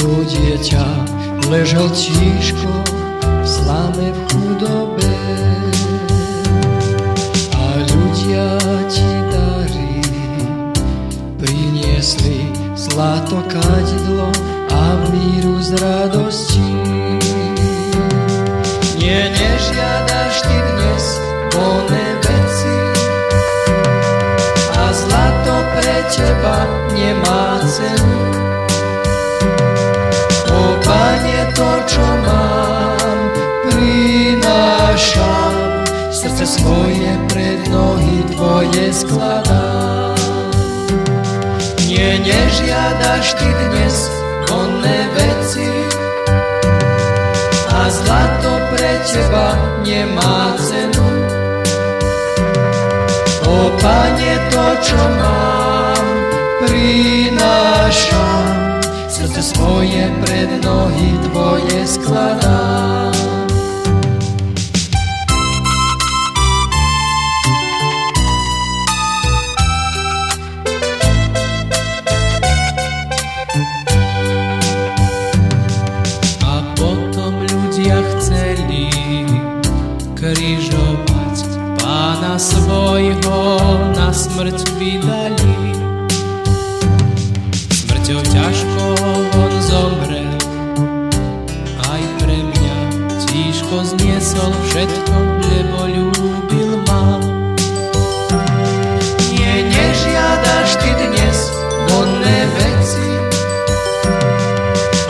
ako dieťa ležal tížko v slame v chudobe. A ľudia ti dary priniesli, zlato, kadidlo a míru z radosti. Nie, nežiadaš ty dnes voľné veci a zlato pre teba nemá cenu. O Pane, to, čo mám, prinášam, srdce svoje pred nohy tvoje skladám. Nie, nežiadaš ty dnes vonné veci a zlato pre teba nemá cenu. O Pane, to, čo mám, prinášam, srdce svoje pred nohy tvoje skladám. Chceli križovať Pána svojho, na smrť vydali. Smrťou ťažko on zomrel, aj pre mňa tížko zniesol všetko, lebo ľúbil ma. Nie, nežiadaš ty dnes vonné veci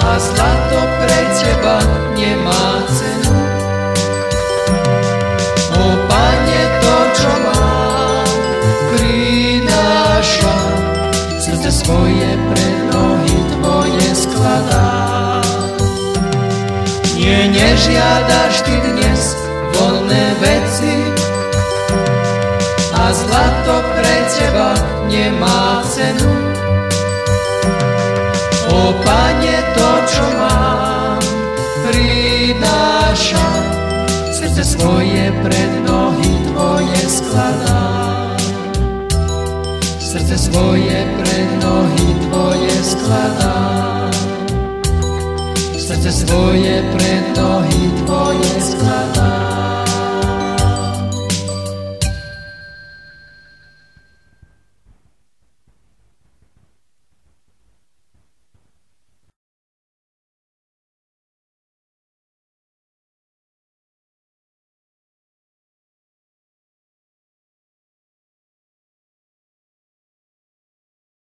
a zlato pre teba nemá cenu. O Pane, to, čo mám, prinášam, srdce svoje pred nohy tvoje skladám. Nie, nežiadaš ty dnes voľné veci a zlato pre teba nemá cenu. O Pane, to, čo mám, prinášam, srdce svoje pred nohy tvoje skladám. Srdce svoje pred nohy tvoje skladám. Srdce svoje pred nohy tvoje skladám.